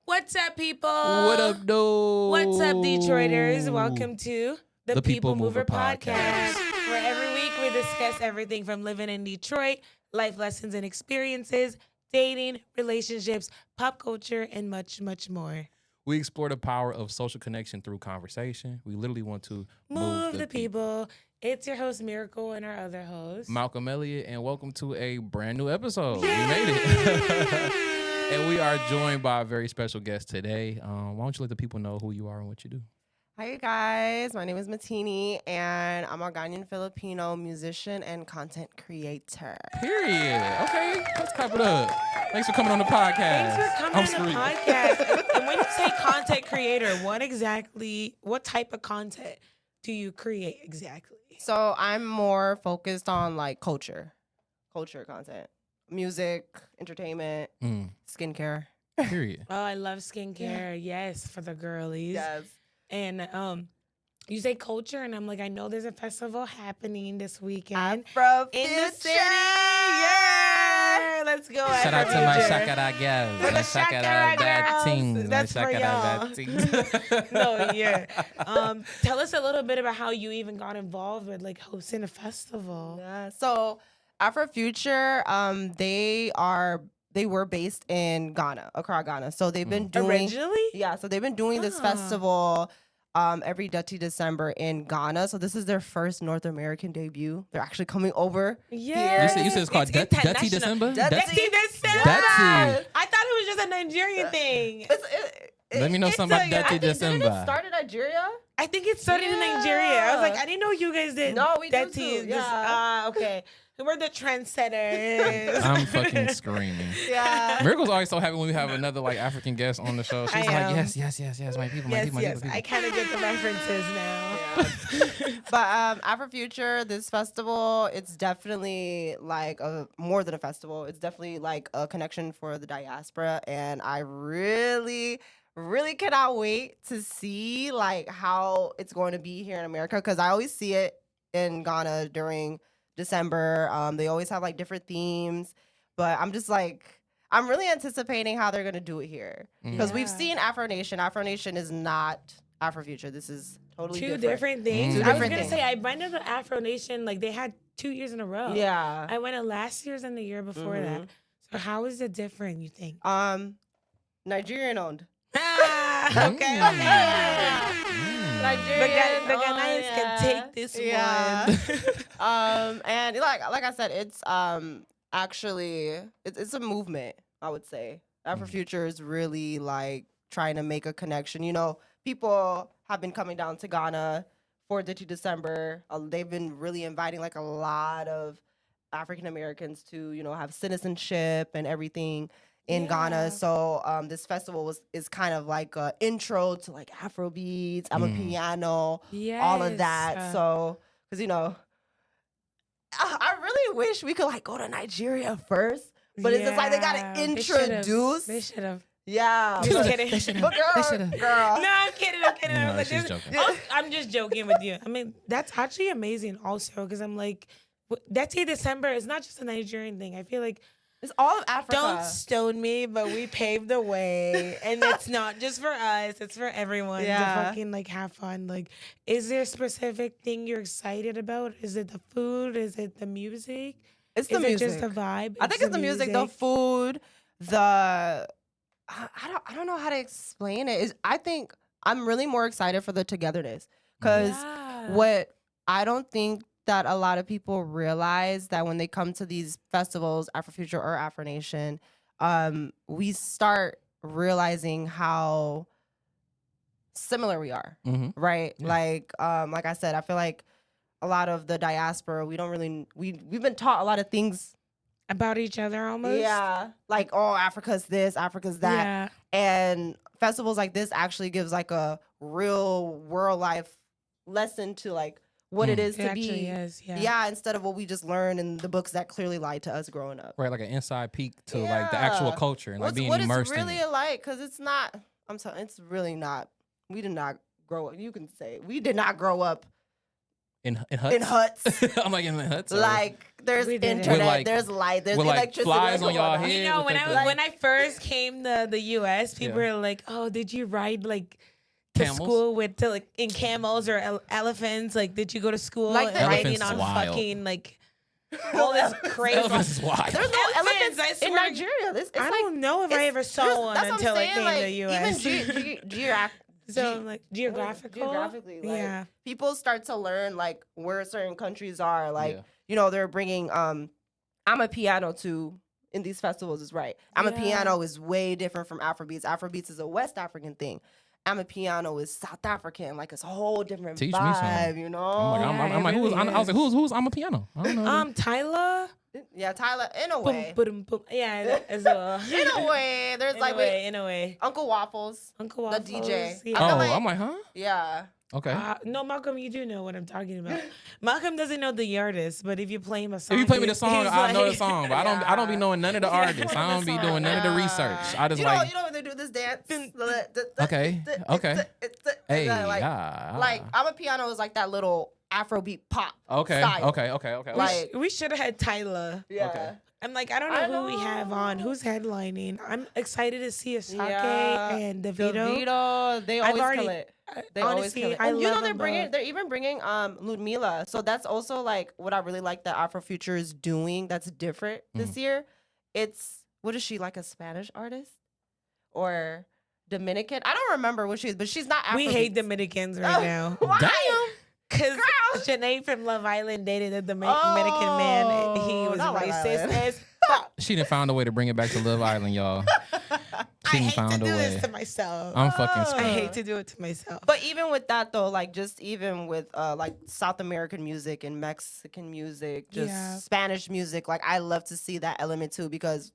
What's up, people? What up, dude? What's up, Detroiters? Welcome to the People Mover Podcast, where every week we discuss everything from living in Detroit, life lessons and experiences, dating, relationships, pop culture, and much, much more. We explore the power of social connection through conversation. We literally want to move the people. It's your host, Miracle, and our other host, Malcolm Elliott, and welcome to a brand new episode. Yay! We made it. And we are joined by a very special guest today. Why don't you let the people know who you are and what you do? Hi, you guys. My name is Matini, and I'm a Ghanaian Filipino musician and content creator. Period. Okay, let's clap it up. Thanks for coming on the podcast. Thanks for coming on the podcast. And when you say content creator, what type of content do you create exactly? So I'm more focused on like culture content, music, entertainment, skincare. Period. Oh, I love skincare. Yes, for the girlies. Yes. And you say culture, and I'm like, I know there's a festival happening this weekend. AfroFuture. In the city. Yeah. Let's go. Shout out to my Shakara girls. For the My Shakara bad things. That's My for Shakara y'all. bad things. No, yeah. Tell us a little bit about how you even got involved with like hosting a festival. Yeah. So AfroFuture, they were based in Ghana, Accra, Ghana. So they've been doing Originally? Yeah, so they've been doing this festival every Dirty December in Ghana. So this is their first North American debut. They're actually coming over. Yeah. You said it's called Dirty December? Dirty December. Dirty. I thought it was just a Nigerian thing. Let me know something about Dirty December. Didn't it start in Nigeria? I think it started in Nigeria. I was like, I didn't know you guys did. No, we do Dirty. too. Yeah. Okay. We're the trendsetters. I'm fucking screaming. Yeah. Miracle's always so happy when we have another like African guest on the show. She's like, am. yes, my people, my people. I kind of get the references now. Yeah. But AfroFuture, this festival, it's definitely like more than a festival. It's definitely like a connection for the diaspora, and I really cannot wait to see like how it's going to be here in America, because I always see it in Ghana during December. They always have like different themes, but I'm just like, I'm really anticipating how they're gonna do it here, because we've seen Afronation. Afronation is not AfroFuture. This is totally Two different things. Two I was different gonna things. say I went to the Afronation, like they had 2 years in a row. Yeah. I went to last year's and the year before that. So how is it different, you think? Nigerian owned. Okay. Nigerian. The Ghanaians can take this one. And like I said, it's actually it's a movement, I would say. AfroFuture is really like trying to make a connection. You know, people have been coming down to Ghana for the 2 December. They've been really inviting like a lot of African Americans to, you know, have citizenship and everything in Ghana. So this festival is kind of like an intro to like Afrobeats, piano, all of that. So, because, you know, I really wish we could like go to Nigeria first, but it's just like they got to introduce. They should have. Yeah. Just kidding. But girl. No, I'm kidding. No, she's joking. I'm just joking with you. I mean, that's actually amazing also, because I'm like, Dirty December is not just a Nigerian thing. I feel like It's all of Africa. don't stone me, but we paved the way, and it's not just for us; it's for everyone to fucking like have fun. Like, is there a specific thing you're excited about? Is it the food? Is it the music? It's the is music. it just the vibe? I think it's the music, the food, I don't know how to explain it. I think I'm really more excited for the togetherness, because what I don't think that a lot of people realize that when they come to these festivals, AfroFuture or Afronation, we start realizing how similar we are, right? Yeah. Like I said, I feel like a lot of the diaspora, we've been taught a lot of things about each other almost. Yeah, like, oh, Africa's this, Africa's that. Yeah. And festivals like this actually gives like a real world life lesson to like what it is to be. Instead of what we just learned in the books that clearly lied to us growing up. Right, like an inside peek to like the actual culture and like being what immersed it's really in it. like, because it's not, I'm telling, it's really not. We did not grow up. You can say we did not grow up In huts? In huts. I'm like, in the huts? Or- Like, there's We did it. internet, With, like- there's light, there's with, like, electricity. flies on like, y'all come head? You know, with when the- when I first came to the U.S., people Yeah. were like, "Oh, did you ride like to Camels? school with like in camels or elephants? Like, did you go to school Like the riding elephants on is wild. fucking like all this crazy?" Elephants is wild. There's no elephants I in swear. Nigeria. It's I like, don't know if I it's- ever saw one that's what I'm until I saying, came like, to the U.S. Even So like geographically, geographically, like, yeah. people start to learn like where certain countries are. Like, Yeah. you know, they're bringing I'm a piano to in these festivals is right. I'm a Yeah. piano is way different from Afrobeats. Afrobeats is a West African thing. I'm a piano is South African, like it's a whole different Teach me some. vibe, you know. I'm like, Yeah, I'm it like, really I was like, is. who's I'm a piano? I don't know. Tyler, Yeah, Tyler, in a boom, way. boom, boom. Yeah, as well. In a way, there's in like a way, in a way. Uncle Waffles, Uncle the Waffles, DJ. Yeah. I feel Oh, like- I'm like, huh? yeah. Okay. No, Malcolm, you do know what I'm talking about. Malcolm doesn't know the artist, but if you play him a song, If you play me the song, he's I know the like- song, but I don't be knowing none of the artists. I don't be doing none of the research. I just you like, know when they do this dance. Okay, okay. hey, like, yeah. like I'm a piano is like that little Afrobeat pop. Okay, style. okay. Like- we should have had Tyler. Yeah. Okay. I'm like, I don't know who we have on. Who's headlining? I'm excited to see Asake and Davido. Davido, they always already- kill it. They always Honestly, kill it. I And you know love they're them bringing, both. they're even bringing Ludmila. So that's also like what I really like that AfroFuture is doing. That's different this year. It's what is she, like a Spanish artist or Dominican? I don't remember what she is, but she's not Afrobeats. We hate Dominicans right now. Why? Damn. Because Janae from Love Island dated a Dominican man. And he Oh, was not Love racist Island. as fuck. She didn't find a way to bring it back to Love Island, y'all. She I didn't hate to found do a this way. to myself. I'm fucking I screwed. hate to do it to myself. But even with that though, like just even with like South American music and Mexican music, just Yeah. Spanish music, like I love to see that element too because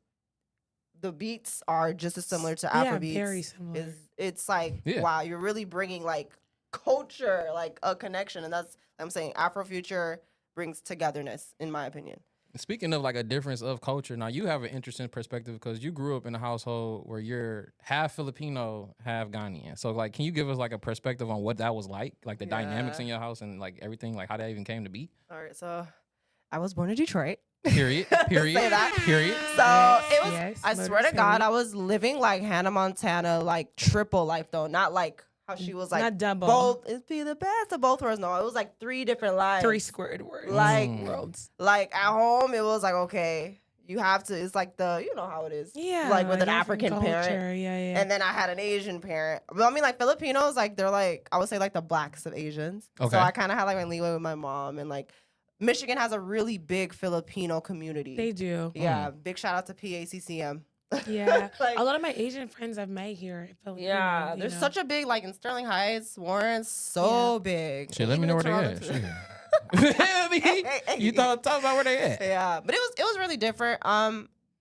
the beats are just as similar to Yeah, Afrobeats. very similar. It's like Yeah. wow, you're really bringing like culture, like a connection, and that's I'm saying Afrofuture brings togetherness, in my opinion. Speaking of like a difference of culture, now you have an interesting perspective because you grew up in a household where you're half Filipino, half Ghanaian. So like, can you give us like a perspective on what that was like the dynamics Yeah. in your house and like everything, like how that even came to be? All right, so I was born in Detroit. Period. Period. Say that. Period. So Yes, it was. yes, I Motor swear to God, City. I was living like Hannah Montana, like triple life though, not like how she was like Not double. both. It'd be the best of both worlds. No, it was like 3 different lives. 3 squared words. Like- worlds. Like at home, it was like okay, you have to. It's like you know how it is. Yeah. Like with an African parent. culture. Yeah, yeah. And then I had an Asian parent. But I mean, like Filipinos, like they're like I would say like the blacks of Asians. Okay. So I kind of had like my leeway with my mom, and like Michigan has a really big Filipino community. they do. Yeah, big shout out to PACCM. Yeah. Like- a lot of my Asian friends I've met here. Filipino, Yeah, you there's know. such a big like in Sterling Heights, Warren, so big. Shit, let me Even know in where they Toronto, at. too. Shit. You talk about where they at. Yeah, but it was really different.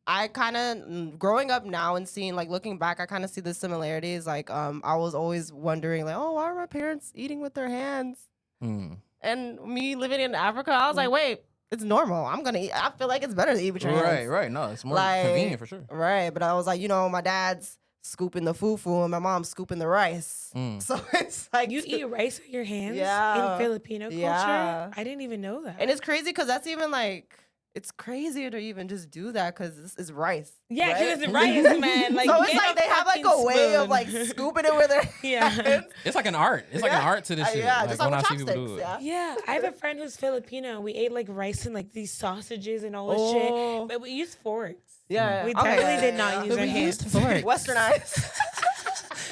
I kind of growing up now and seeing like looking back, I kind of see the similarities. Like I was always wondering like, oh, why are my parents eating with their hands? Hmm. And me living in Africa, I was like, wait, it's normal. I'm gonna eat. I feel like it's better to eat with your hands. Right. No, it's more Like- convenient for sure. Right, but I was like, you know, my dad's scooping the fufu and my mom's scooping the rice. Mm. So it's like You eat rice with your hands Yeah. in Filipino culture? Yeah. I didn't even know that. and it's crazy because that's even like it's crazier to even just do that because it's rice. yeah, right? because it's rice, man. Like, so it's get like they have like fucking a way of spoon. like scooping it with their Yeah. hands. It's like an art. It's like an Yeah. art to this shit. Yeah, like just like when with I see people do chopsticks. it. Yeah. Yeah, I have a friend who's Filipino. We ate like rice and like these sausages and all this Oh. shit, but we used forks. Yeah, We okay, definitely yeah, did yeah, not yeah. use our hands. Westernized.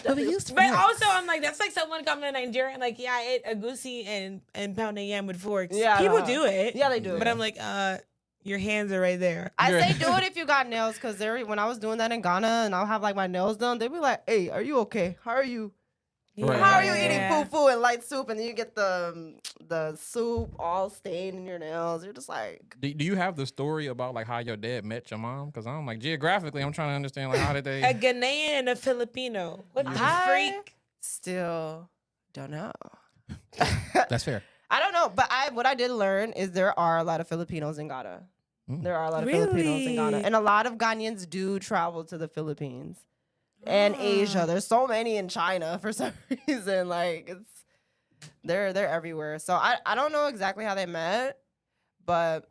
But also, I'm like, that's like someone coming to Nigeria and like, yeah, I ate a goosey and pounded yam with forks. Yeah, People no. do it. Yeah, they do. But I'm like, your hands are right there. I Yeah. say do it if you got nails, because when I was doing that in Ghana and I'll have like my nails done, they'd be like, "Hey, are you okay? How are you? Right. How are you eating Yeah. fufu and light soup, and then you get the soup all stained in your nails? You're just like, Do you have the story about like how your dad met your mom? Because I'm like geographically, I'm trying to understand like how did they? A Ghanaian and a Filipino. What the I freak? still don't know. That's fair. I don't know, but what I did learn is there are a lot of Filipinos in Ghana. Mm. There are a lot of Filipinos in Ghana, Really? and a lot of Ghanaians do travel to the Philippines and Asia. There's so many in China for some reason. Like They're everywhere. So I don't know exactly how they met, but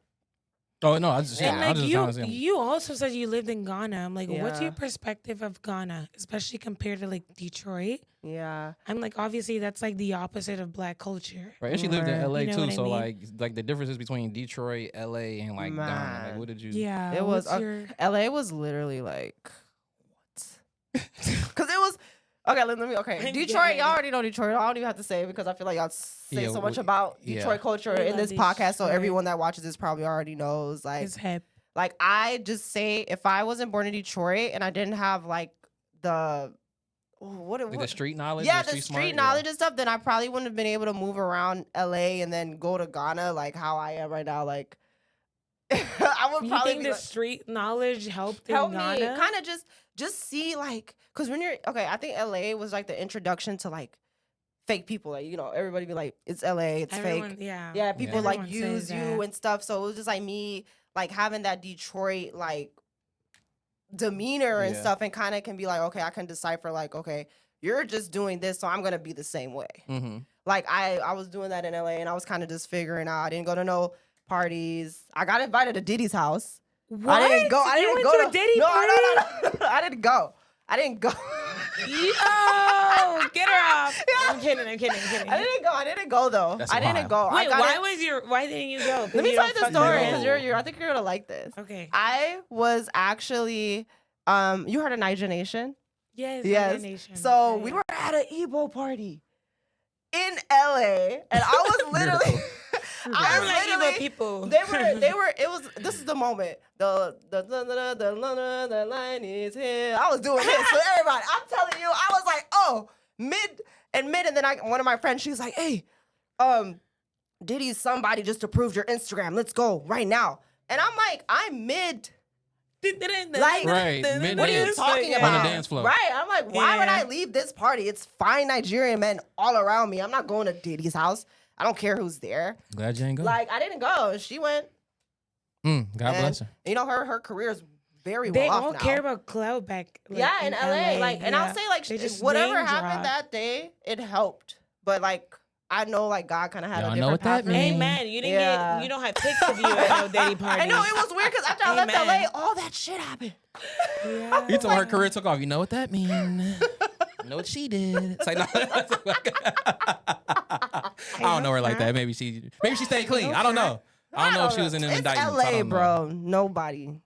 Oh no, I just And I like just trying to see him. you also said you lived in Ghana. I'm like, what's Yeah. your perspective of Ghana, especially compared to like Detroit? yeah. I'm like, obviously that's like the opposite of Black culture. Right, and she lived in Right. LA You know too, what I so mean? like the differences between Detroit, LA, and like Ghana. Like, Man. what did you? Yeah, It was what's your LA was literally like what? Because it was okay. Let me okay. I'm Detroit, dead. y'all already know Detroit. I don't even have to say it because I feel like y'all say Yeah, so much we- about yeah. Detroit culture We in love this podcast. So Detroit. everyone that watches this probably already knows. is hip? Like I just say, if I wasn't born in Detroit and I didn't have like the Like the street knowledge. yeah, the the smart? street knowledge and stuff, then I probably wouldn't have been able to move around LA and then go to Ghana like how I am right now. Like I would You probably think be the like, street knowledge helped help in me Ghana? kind of just see like because when you're okay, I think LA was like the introduction to like fake people. Like everybody be like it's LA, it's Everyone, fake. yeah. Yeah, people like Everyone use says you that. and stuff. So it was just like me like having that Detroit like demeanor and Yeah. stuff and kind of can be like, okay, I can decipher like, okay, you're just doing this, so I'm gonna be the same way. Mm-hmm. Like I was doing that in LA and I was kind of just figuring out. I didn't go to no parties. I got invited to Diddy's house. What? I didn't go. I You didn't went go to a Diddy no, party? No. I didn't go. I didn't go. Yo, get her off. Yeah. I'm kidding. I'm kidding. I'm kidding. I didn't go though. That's I didn't wild. go. Wait, I why didn't you go? 'Cause Let me you tell you don't the fuck with story men? because you're I think you're gonna like this. Okay. I was actually you heard of Nigerian Nation? Yes. Yes. Nation. So Yeah, we yeah. were at an Igbo party in LA, and I was literally, I I'm was like literally, Igbo people. they were. It was. This is the moment. The line is here. I was doing this. So everybody, I'm telling you, I was like, oh, mid, and then one of my friends, she was like, hey, Diddy's somebody just approved your Instagram. Let's go right now. And I'm like, I'm mid. Like, Right, what are you mid-dance. talking Yeah. about? On the dance floor. Right. I'm like, why would Yeah. I leave this party? It's fine Nigerian men all around me. I'm not going to Diddy's house. I don't care who's there. Glad you ain't go. Like, I didn't go. She went. God and, bless her. You know, her career is very They well all off now. care about clout back. Like, yeah, in LA. Like, and yeah. I'll say, like, They just whatever name happened drop. that day, it helped. But, like, I know, like, God kind of had Y'all a know different what that path for me. means. Amen. You didn't Yeah. get. You don't have pics of you at no Diddy party. I know, it was weird because after I left Amen. LA, all that shit happened. Yeah. You told her career took off. You know what that means? You know what she did? It's like, no. I don't know her like that. Maybe she stayed clean. I don't know. I don't know if she was in an It's indictment. LA, I don't know. bro. Nobody.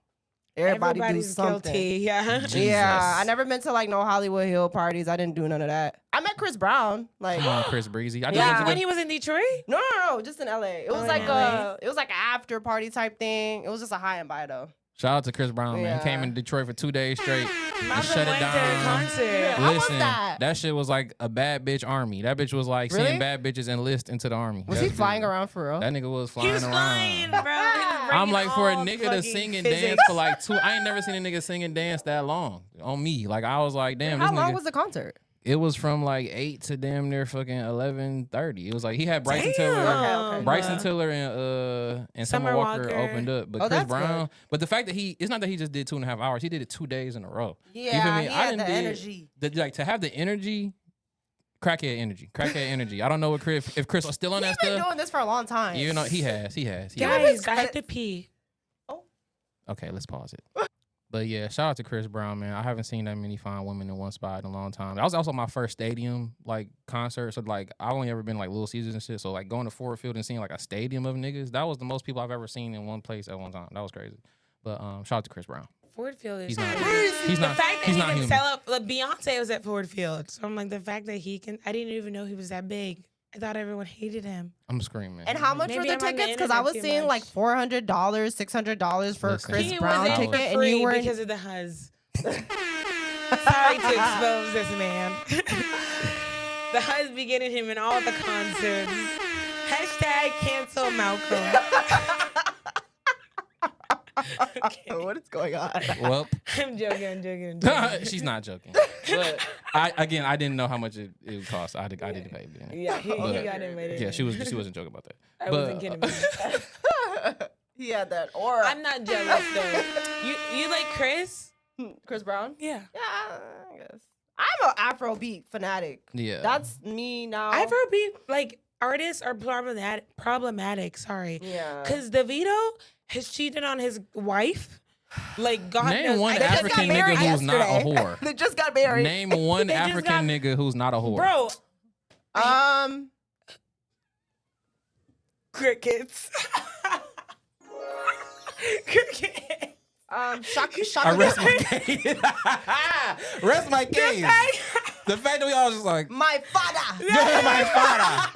Everybody do Everybody's something. guilty. Yeah. Jesus. Yeah, I never been to like no Hollywood Hill parties. I didn't do none of that. I met Chris Brown. Like, Come on, Chris Breezy. I just Yeah. went to When the- he was in Detroit. no, just in LA. It was in like LA. it was like an after party type thing. It was just a high and by though. Shout out to Chris Brown, man. He came Yeah. in Detroit for 2 days straight. My and friend shut it went to the down. concert. How was Listen, that? shit was like a bad bitch army. That bitch was like Really? seeing bad bitches enlist into the army. Was he That's flying it. around for real? That nigga was flying He was around. flying, bro. He was I'm breaking like, for a all nigga to fucking sing and physics. dance for like I ain't never seen a nigga sing and dance that long on me. Like, I was like, damn, How this long nigga. was the concert? It was from like 8 to damn near fucking 11:30. It was like he had Bryson Damn. Tiller. Okay. Bryson Tiller and Summer Summer Walker Walker. opened up, but Oh, Chris that's good. Brown. But the fact that it's not that he just did 2.5 hours. He did it 2 days in a row. Yeah, you feel me? he I had done the did- energy. Like, to have the energy, crackhead energy. I don't know what Chris, if Chris was still on He's that been stuff. doing this for a long time. You know, he has. Guys, I have to pee. Okay, let's pause it. But yeah, shout out to Chris Brown, man. I haven't seen that many fine women in one spot in a long time. That was also my first stadium like concert. So like I've only ever been like Little Caesars and shit. So like going to Ford Field and seeing like a stadium of niggas, that was the most people I've ever seen in one place at one time. That was crazy. But shout out to Chris Brown. Ford Field is He's not. crazy. He's The not. fact that He's he not can human. sell up, like Beyonce was at Ford Field. So I'm like, the fact that he can, I didn't even know he was that big. I thought everyone hated him. I'm screaming. And how much Maybe were the I'm on the tickets? Because I internet was too seeing much. like $400, $600 for a Listen. Chris He Brown was in ticket, for and free you were because of the Huz. Sorry to expose this man. The Huz be getting him in all the concerts. Hashtag cancel Malcolm. Okay. What is going on? Well, I'm joking. she's not joking. But I didn't know how much it would cost. I didn't pay. Yeah, he But- got invited. Yeah, she wasn't joking about that. I But, wasn't kidding. About that. He had that aura. I'm not jealous though. You like Chris? Chris Brown? Yeah. Yeah, I guess. Afrobeat fanatic. Yeah. That's me now. Afrobeat like artists are problematic. Sorry. Yeah. Because DeVito has cheated on his wife. Like God Name knows. one They just got African nigga married who's not a yesterday. whore. They just got married. Name one They just African got- nigga who's not a whore. Bro, crickets. Crickets. Shaka I rest my case. Rest my case. The fact that we all just like, my father. you're my father.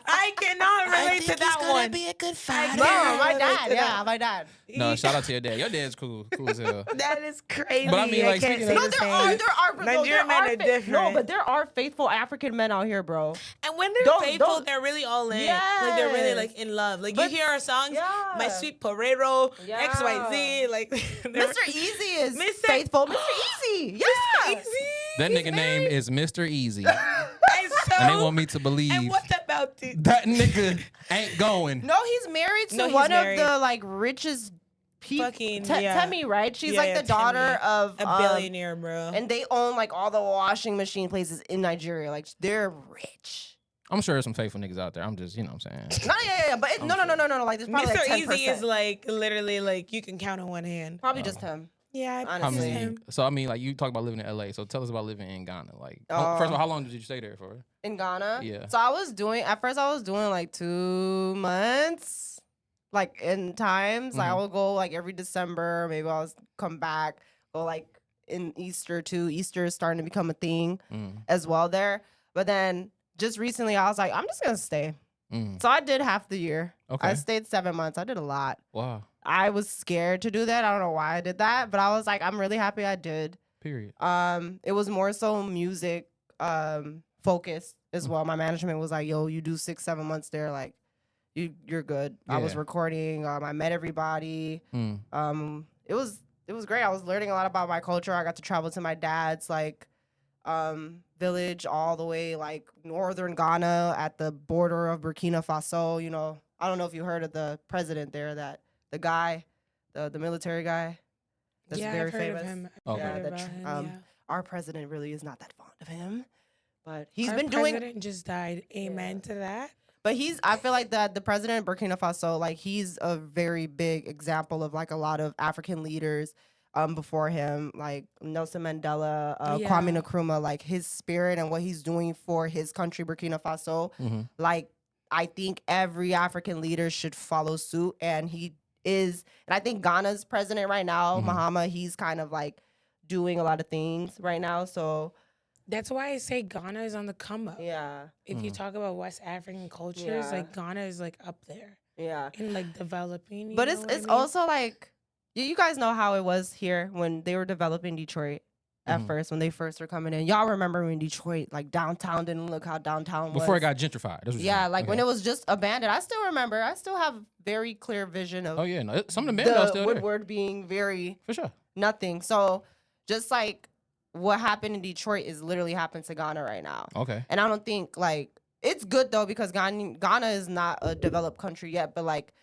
I cannot relate to that one. Be a good I No, cannot my relate dad. to Yeah, that. my dad. No, shout out to your dad. Your dad's cool. Cool as hell. That is crazy. But I mean, like, can't speaking say of- No, the there are same. Nigerian men are different. No, but there are faithful African men out here, bro. And when they're Don't- faithful, don't- they're really all in. Like they're really like in love. Like But- you hear our songs, yeah. My Sweet Porero, Yeah. XYZ. Like Mr. Easy is Mr. faithful. Mr. Easy. Yeah. Easy. That nigga name is Mr. Easy. And so, And they want me to believe and what about the that nigga ain't going. No, he's married to No, he's one married. of the like richest people. Fucking, yeah. Temi, right? She's Yeah, like yeah, the daughter Temi. of a billionaire, bro? and they own like all the washing machine places in Nigeria. Like they're rich. I'm sure there's some faithful niggas out there. I'm just, you know what I'm saying. No, yeah. But no. Like there's probably Mr. like 10%. Easy is like literally like you can count on one hand. Probably just him. Yeah, How Honestly. just many? him. So I mean, like you talk about living in LA. So tell us about living in Ghana. Like, first of all, how long did you stay there for? In Ghana. Yeah. So I was doing like 2 months, like in times. Like I would go like every December. Maybe I'll come back. Go like in Easter too. Easter is starting to become a thing as well there. But then just recently, I was like, I'm just gonna stay. So I did half the year. Okay. I stayed 7 months. I did a lot. Wow. I was scared to do that. I don't know why I did that, but I was like, I'm really happy I did. Period. It was more so music focused as well. My management was like, yo, you do 6-7 months there, like you're good. I was Yeah. recording, I met everybody. Mm. It was great. I was learning a lot about my culture. I got to travel to my dad's like village all the way like northern Ghana at the border of Burkina Faso. You know, I don't know if you heard of the president there, that the guy, the military guy that's Yeah, very I've heard famous. of him. Okay. I've heard Yeah, about him, yeah. Our president really is not that fond of him, but he's Our been doing. president just died. Amen to that. But I feel like that the president of Burkina Faso, like he's a very big example of like a lot of African leaders before him, like Nelson Mandela, Kwame Nkrumah, like his spirit and what he's doing for his country, Burkina Faso. Like I think every African leader should follow suit, and he is. And I think Ghana's president right now, Mahama, he's kind of like doing a lot of things right now. So That's why I say Ghana is on the come up. yeah, If you talk about West African cultures, Yeah. like Ghana is like up there yeah. in like developing. But you it's know what I it's mean? also like you guys know how it was here when they were developing Detroit at first, when they first were coming in. Y'all remember when Detroit, like downtown didn't look how downtown was. Before it got gentrified. That's what you're Yeah, saying. like when Okay. it was just abandoned. I still remember. I still have very clear vision of Oh yeah, no, some of the men are the still there. Woodward being very For sure. nothing. So just like what happened in Detroit is literally happened to Ghana right now. Okay. And I don't think like it's good though, because Ghana is not a developed country yet, but like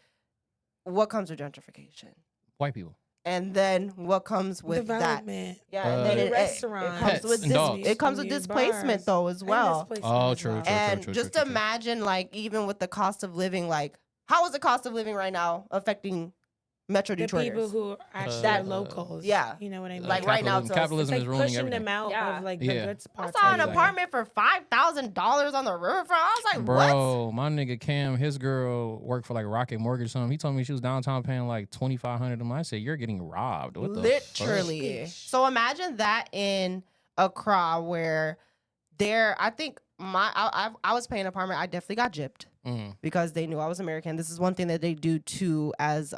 what comes with gentrification? White people. And then what comes with that? development. Yeah, and then Uh, it Restaurants, comes Pets with and dogs. it comes with New displacement bars. though as And well. displacement Oh, as true, well. true. And just imagine like even with the cost of living, like how is the cost of living right now affecting Metro The Detroiters? people who actually That- are locals. yeah. You know what I mean? Like, right now, capitalism it's is like ruining pushing everything. them out Yeah. of like Yeah. the good I spots. saw an anyway. apartment for $5,000 on the riverfront. I was like, what? Bro, my nigga Cam, his girl worked for like Rocket Mortgage or something. He told me she was downtown paying like $2,500 a month. I said, you're getting robbed. What the fuck? Literally. So imagine that in Accra where I think I was paying an apartment. I definitely got gypped because they knew I was American. This is one thing that they do too, as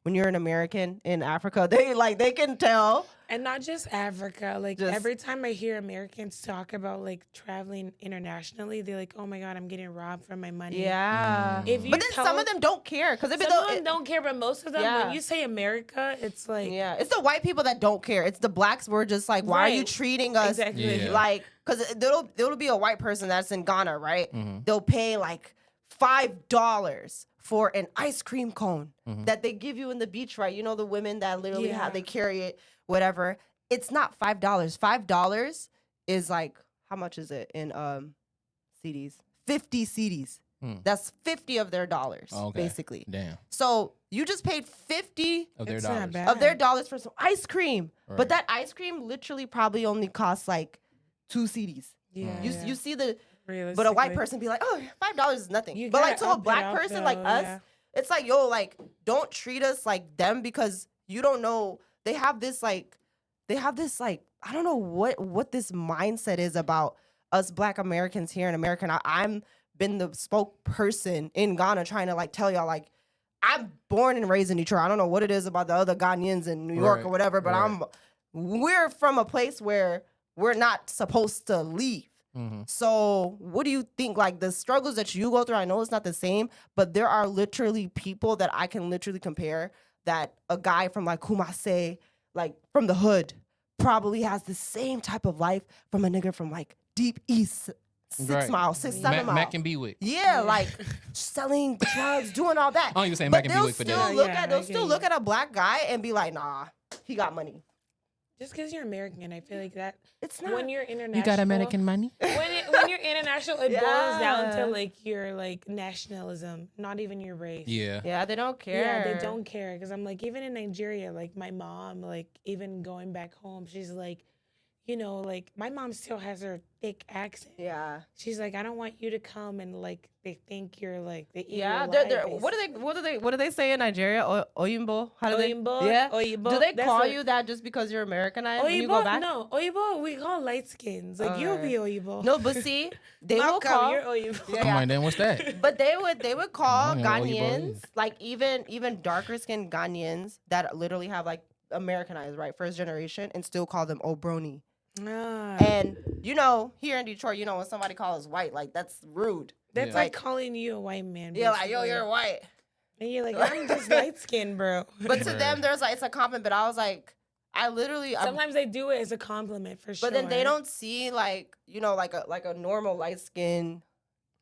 when you're an American in Africa, they can tell. And not just Africa. Like Just- every time I hear Americans talk about like traveling internationally, they're like, "Oh my God, I'm getting robbed for my money." Yeah. If you But then some of them don't care because some of them don't care, but most of them, Yeah. when you say America, it's like Yeah, it's the white people that don't care. It's the blacks were just like, why are you Right. treating us exactly. Yeah. like? Because there'll be a white person that's in Ghana, right? Mhm. They'll pay like $5 for an ice cream cone Mhm. that they give you in the beach, right? You know the women that literally Yeah. they carry it, whatever. It's not $5. $5 is like, how much is it in CDs? 50 CDs. That's 50 of their dollars, basically. Damn. So you just paid 50 Of their It's dollars. not bad. of their dollars for some ice cream. Right. But that ice cream literally probably only costs like 2 CDs. Yeah. You see the, but a white Realistically. person be like, oh, $5 is nothing. You But like gotta to a up it black up, person though, like us, yeah. it's like, yo, like, don't treat us like them, because you don't know. They have this like, I don't know what this mindset is about us Black Americans here in America. And I'm been the spokesperson in Ghana trying to like tell y'all, like, I'm born and raised in Detroit. I don't know what it is about the other Ghanaians in New York or whatever, but we're from a place where we're not supposed to leave. So what do you think, like, the struggles that you go through? I know it's not the same, but there are literally people that I can literally compare, that a guy from like Kumase, like from the hood, probably has the same type of life from a nigga from like deep east, 6 miles, 7 miles. Mac and Bewick. Yeah, like selling drugs, doing all that. I don't even say But Mac and they'll Bewick for still that. look Yeah, at they'll I still get look you. at a black guy and be like, nah, he got money. Just because you're American, I feel like that It's not. when you're international, You got American money? when you're international, it boils down Yeah. to like your like nationalism, not even your race. Yeah. Yeah, they don't care. Yeah, they don't care. Because I'm like, even in Nigeria, like my mom, like even going back home, she's like, you know, like my mom still has her thick accent. Yeah. She's like, I don't want you to come and like they think you're like they eat Yeah, you they're, alive, what do they say in Nigeria? Oyinbo? How do Oyinbo, they? Yeah. Oyinbo. Do they That's call what- you that just because you're Americanized when you go Oyibo? back? No, Oyibo, we call light skins. Like you'll be Oyibo. No, but see, they will Malcolm, call. you're Oyibo. Yeah, I'm yeah. like, then what's that? But they would call I don't know what Oyibo Ghanaians, is. like even darker skinned Ghanaians that literally have like Americanized, right, first generation, and still call them Obroni. Ah. And you know, here in Detroit, you know, when somebody calls us white, like that's rude. That's Yeah. like calling you a white man. Yeah, like, yo, basically. you're white. And you're like, I'm just light skinned, bro. But to Right. them, there's like, it's a compliment. But I was like, I literally, Sometimes they do it as a compliment for sure. but then they don't see like, you know, like a normal light skinned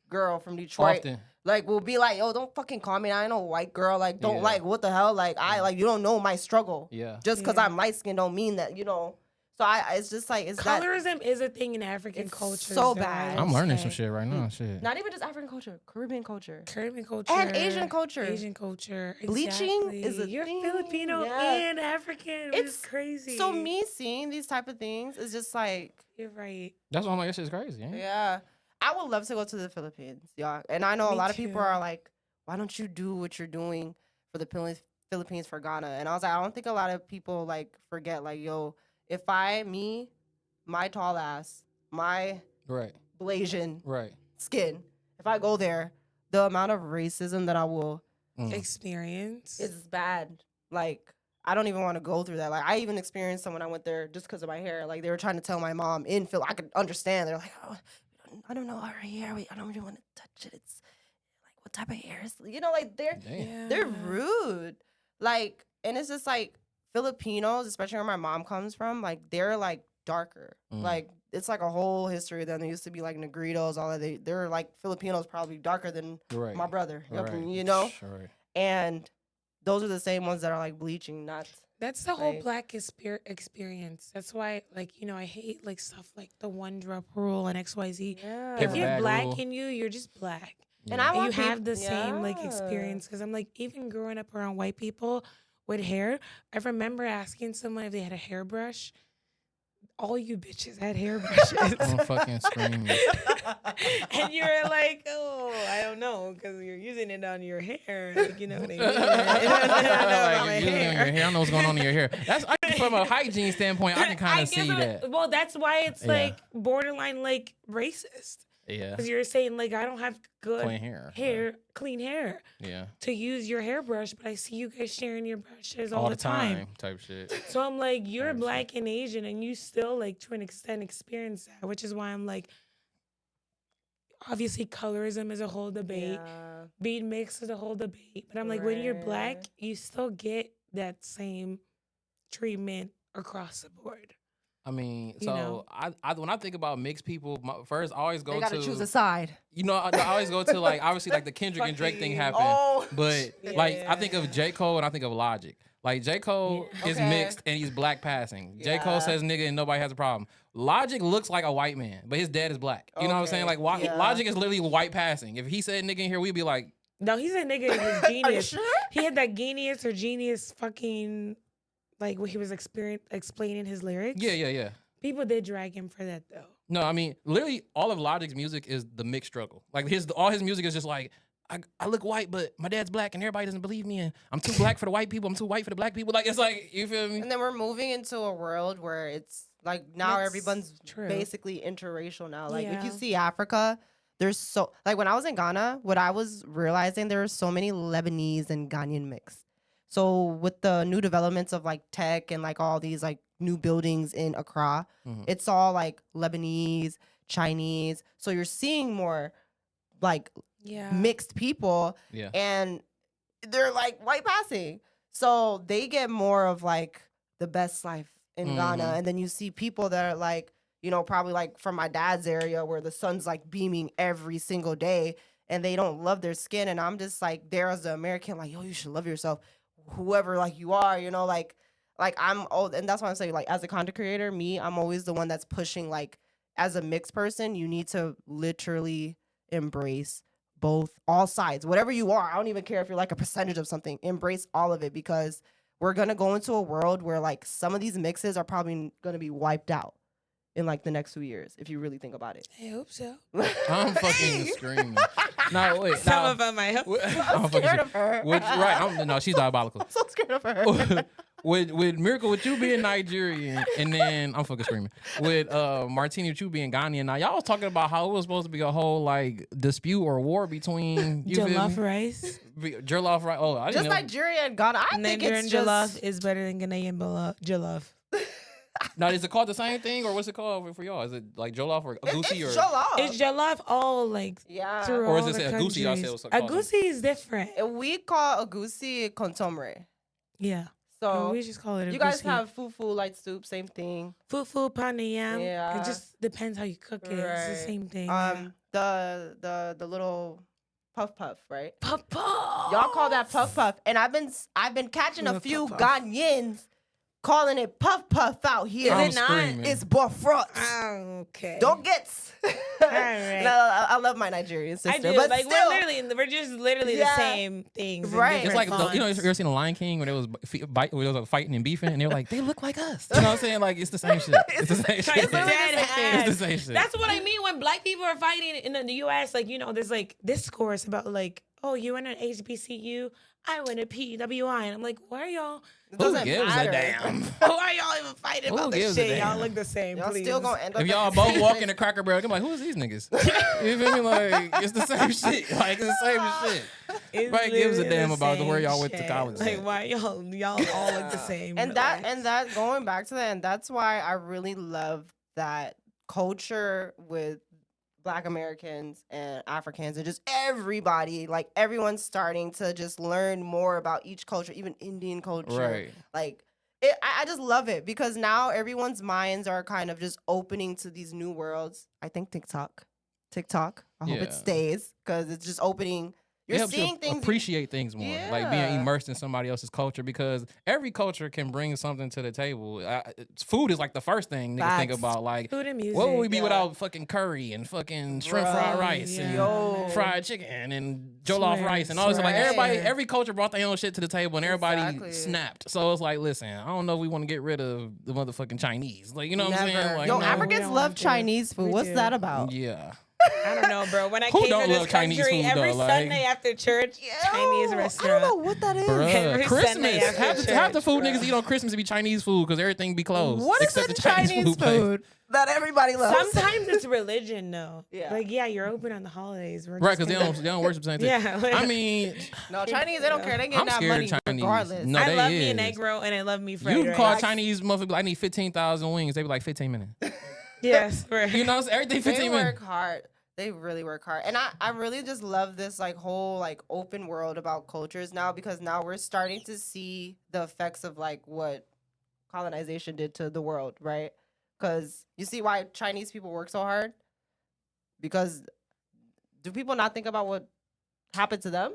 girl from Detroit. Often. Like, will be like, yo, don't fucking call me. I ain't no white girl. Like, don't Yeah. like, what the hell? Like, you don't know my struggle. Yeah. Just because Yeah. I'm light skinned don't mean that, you know. So it's just like, it's Colorism is a thing in African It's culture. so bad. I'm learning some shit right now. Shit. not even just African culture, Caribbean culture. Caribbean culture. And Asian culture. Asian culture. Bleaching exactly. is a You're thing. Filipino Yeah. and African. It's It's crazy. So me seeing these type of things is just like, You're right. That's why I'm like, this shit's crazy. Ain't it? yeah. I would love to go to the Philippines, y'all. And I know a Me lot of people too. are like, why don't you do what you're doing for the Philippines for Ghana? And I was like, I don't think a lot of people like forget, like, yo, if my tall ass, my Right. Blasian Right. skin, if I go there, the amount of racism that I will Experience. is bad. Like, I don't even want to go through that. Like, I even experienced some when I went there just because of my hair. Like, they were trying to tell my mom in Phil. I could understand. They're like, oh, I don't know our hair. I don't really want to touch it. It's like, what type of hair is, you know, like Damn. they're rude. Like, and it's just like Filipinos, especially where my mom comes from, like they're like darker. Like it's like a whole history. Then there used to be like Negritos, all that. They're like Filipinos probably darker than Right. my brother. Right. You know? Right. And those are the same ones that are like bleaching, not That's the whole Like- black experience. That's why, like, you know, I hate like stuff like the one drop rule and XYZ. yeah. If Paper you're bag black rule. in you, you're just black. And Yeah. I And you want have peop- the same like yeah. experience. Because I'm like, even growing up around white people with hair, I remember asking someone if they had a hairbrush. All you bitches had hairbrushes. I'm fucking screaming. And you were like, oh, I don't know, because you're using it on your hair. Like, you know what I mean? I know Like, you're using it on your hair. I know what's going on in your hair. That's from a hygiene standpoint. I can kind of see that. Well, that's why it's Yeah. like borderline like racist. Yeah. Because you're saying like I don't have good Clean hair. clean hair Yeah. to use your hairbrush, but I see you guys sharing your brushes All all the time. Type shit. So I'm like, you're Understand. black and Asian, and you still like to an extent experience that, which is why I'm like, obviously colorism is a whole debate, Yeah. being mixed is a whole debate, but I'm like, when you're black, Right. you still get that same treatment across the board. I mean, You so know? I when I think about mixed people, first I always go They gotta to choose a side. you know I always go to like obviously like the Kendrick and Drake thing happened, Oh, but Yeah. like I think of J. Cole and I think of Logic. Like J. Cole is Okay. mixed and he's black passing. J. Cole Yeah. says nigga and nobody has a problem. Logic looks like a white man, but his dad is black. You know what I'm saying? Like Yeah. Logic is literally white passing. If he said nigga in here, we'd be like, No, he said nigga is Are you genius. sure? He had that genius fucking, like when he was explaining his lyrics. yeah. People did drag him for that though. No, I mean, literally all of Logic's music is the mixed struggle. Like all his music is just like, I look white, but my dad's black and everybody doesn't believe me. And I'm too black for the white people. I'm too white for the black people. Like, it's like, you feel me? And then we're moving into a world where it's like now That's everyone's true. basically interracial now. Like if you Yeah. see Africa, there's so like when I was in Ghana, what I was realizing there are so many Lebanese and Ghanaian mix. So with the new developments of like tech and like all these like new buildings in Accra, it's all like Lebanese, Chinese. So you're seeing more like Yeah. mixed people, Yeah. and they're like white passing, so they get more of like the best life in Ghana. And then you see people that are like, you know, probably like from my dad's area where the sun's like beaming every single day and they don't love their skin, and I'm just like there as an American, like, yo, you should love yourself, whoever like you are, you know, like I'm old. And that's why I'm saying, like, as a content creator, I'm always the one that's pushing, like, as a mixed person, you need to literally embrace all sides, whatever you are. I don't even care if you're like a percentage of something. Embrace all of it, because we're gonna go into a world where like some of these mixes are probably gonna be wiped out in like the next 2 years, if you really think about it. I hope so. I'm fucking screaming. No, wait. Some nah, of them, I hope. I'm scared of her. Right. No, she's diabolical. I'm so scared of her. with Miracle, with you being Nigerian, and then I'm fucking screaming. With Martini, with you being Ghanaian. Now y'all was talking about how it was supposed to be a whole like dispute or war between you Jollof rice. Jollof rice. Oh, I didn't Just know. Nigeria and Ghana. I think Nigerian it's just jollof is better than Ghanaian jollof. Now, is it called the same thing, or what's it called for y'all? Is it like jollof or agusi it's or? jollof. It's jollof all like Yeah. through Or all is the it agusi? Y'all say countries. it's called Agusi is different. We call agusi kontomre. Yeah. So we just call it agusi. you guys have fufu, light soup, same thing. fufu, panayam. Yeah. It just depends how you cook it. It's Right. the same thing. Yeah. The little puff, right? Papa. Y'all call that puff, and I've been catching a Puff, few puff. Ghanaians calling it puff out here. Is I'm it not? screaming. It's bofrot. Okay. Don't get. right. No, I love my Nigerian sister, I do. but Like still, we're just literally Yeah. the same things. in Right. It's different like you know, you fonts. ever seen The Lion King when it was like fighting and beefing, and they were like, they look like us. You know what I'm saying? Like it's the same shit. It's the same shit. it's literally Dead the same thing. ass. It's the same shit. That's what I mean when black people are fighting in the U.S. Like, you know, there's like discourse about like, oh, you went to HBCU, I went to PWI, and I'm like, why are y'all? It Who doesn't gives matter. a damn? Why are y'all even fighting Who about this gives a shit? Y'all damn? look the same. Y'all please. still gonna end up. If at y'all the both same walk place. in the Cracker Barrel, I'm like, who is these niggas? You feel me? Like it's the same shit. Like it's the same shit. It's Nobody gives a literally damn the about where same y'all went to shit. college Like, at. why y'all all look the same? and Relax. that going back to that, and that's why I really love that culture with Black Americans and Africans and just everybody, like everyone's starting to just learn more about each culture, even Indian culture. Right. Like I just love it, because now everyone's minds are kind of just opening to these new worlds. I think TikTok. I hope Yeah. it stays, because it's just opening. You're It helps seeing you things. appreciate things more, like being Yeah. immersed in somebody else's culture, because every culture can bring something to the table. Food is like the first thing niggas think Facts. about. Like, Food and music. what would we be yeah. without fucking curry and fucking shrimp fried Bruh, rice and yo. fried chicken and jollof Swear, rice and all this? Like swear. everybody, every culture brought their own shit to the table, and everybody Exactly. snapped. So it's like, listen, I don't know if we want to get rid of the motherfucking Chinese. Like, you know what I'm saying? Never. Like, Yo, no. Africans We love don't do. Chinese food. We What's do. that about? Yeah. I don't know, bro. When I Who came don't to this love Chinese country, food, every though? Like- Sunday after church, Chinese Yo, restaurant. I don't know what that is. Bruh, Every Sunday Christmas. after Half the church, food bruh. niggas eat on Christmas be Chinese food because everything be closed. What is except in the Chinese place. food that everybody loves? Sometimes it's religion, though. Yeah. Like, yeah, you're open on the holidays. We're Right, just because they don't worship the same thing. Yeah. like- I mean, No, Chinese, they don't care. They get I'm that scared money of Chinese. regardless. No, I they love me an is. egg roll and I love me fried you can rice. call Chinese motherfucker, I need 15,000 wings. They be like 15 minutes. Yes, right. You know, it's everything They 15 work minutes. hard. They really work hard. And I really just love this like whole like open world about cultures now, because now we're starting to see the effects of like what colonization did to the world, right? Because you see why Chinese people work so hard? Because do people not think about what happened to them?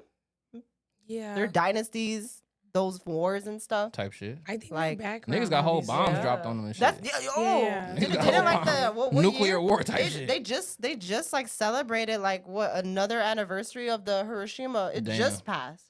Yeah. Their dynasties, those wars and stuff. Type shit. I think Like, my background. Niggas got whole obviously. bombs Yeah. dropped on them and shit. That's Yeah. Didn't Niggas got like whole the what nuclear year? war type shit. They just like celebrated like what another anniversary of the Hiroshima. It Damn. just passed.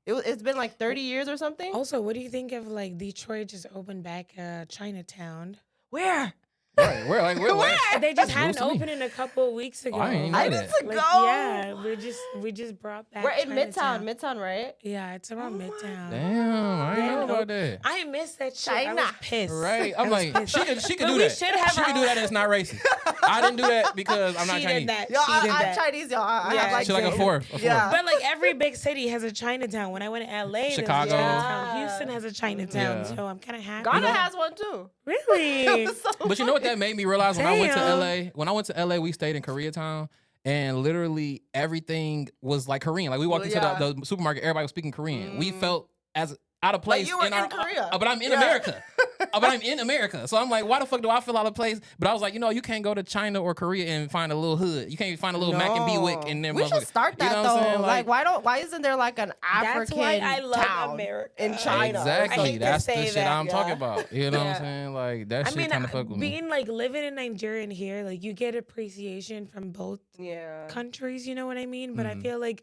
It's been like 30 years or something. Also, what do you think of like Detroit just opened back Chinatown? Where? Right, where? They just had News an to me. opening a couple of weeks ago. I ain't know I need that. to Like, go. yeah, we just brought back. We're in Chinatown. Midtown, right? Yeah, it's around Midtown. Damn, I ain't know Yeah. about that. I missed that shit. I was China. pissed. Right, I'm I was like, pissed. she could But do we that. should have She could our do that. And it's not racist. I didn't do that because I'm not She Chinese. did that. Yo, She did I'm that. Chinese, y'all. I Yeah. have like She like a the- fourth. Yeah. But like every big city has a Chinatown. When I went to LA, there's a Chicago. Chinatown. Yeah. Houston has a Chinatown. Yeah. So I'm kind of happy. Ghana has one too. Really? But you know what that made me realize when I went to Damn. LA? When I went to LA, we stayed in Koreatown, and literally everything was like Korean. Like we walked Well, into the supermarket, everybody was speaking Korean. We felt as out of place. you were in in Korea. but I'm in Yeah. America. But I'm in America. So I'm like, why the fuck do I feel out of place? But I was like, you can't go to China or Korea and find a little hood. You can't find a little Mac and B Wick in there. We should start that though. Like, why isn't there like an African why I love town America. in China? I Exactly. hate to That's the say shit that. I'm talking Yeah. about. You know what Yeah. I'm saying? Like that I shit mean, kind of fuck with me. being like living in Nigeria and here, like you get appreciation from both Yeah. countries. You know what I mean? But I Mhm. feel like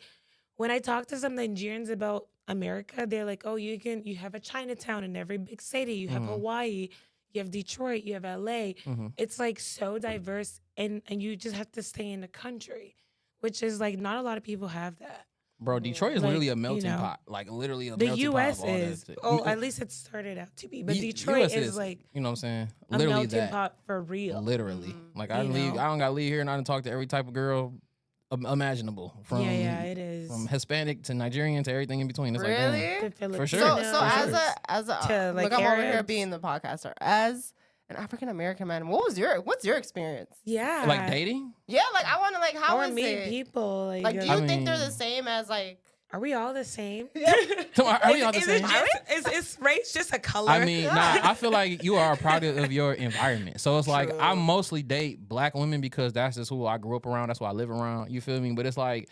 when I talk to some Nigerians about America, they're like, "Oh, you have a Chinatown in every big city. You have Mhm. Hawaii, you have Detroit, you have LA. Mhm. It's like so diverse, and you just have to stay in the country, which is like not a lot of people have that. Bro, Detroit is Like, literally a you melting know, pot. Like literally a The melting U.S. pot of all that is, shit. oh, at least it started out to be, but U- Detroit US is like you know what I'm saying? a Literally melting that. pot for real. Literally. Mhm. Like I You leave. know? I don't gotta leave here and I done talk to every type of girl imaginable. From Yeah, it is. from Hispanic to Nigerian to everything in between. It's like Really? damn. The Filipinos. sure. So For as sure. a To, like, look, I'm over here Arabs. being the podcaster. As an African American man, what's your experience? Yeah. Like dating? Yeah, like I want to like how or is meet it? people. Like, do you I think they're the mean- same as like? Are we all the same? So are we all the Is same? it just, is race just a color? I mean, nah, I feel like you are a product of your environment. So it's like True. I mostly date black women because that's just who I grew up around. That's who I live around. You feel me? But it's like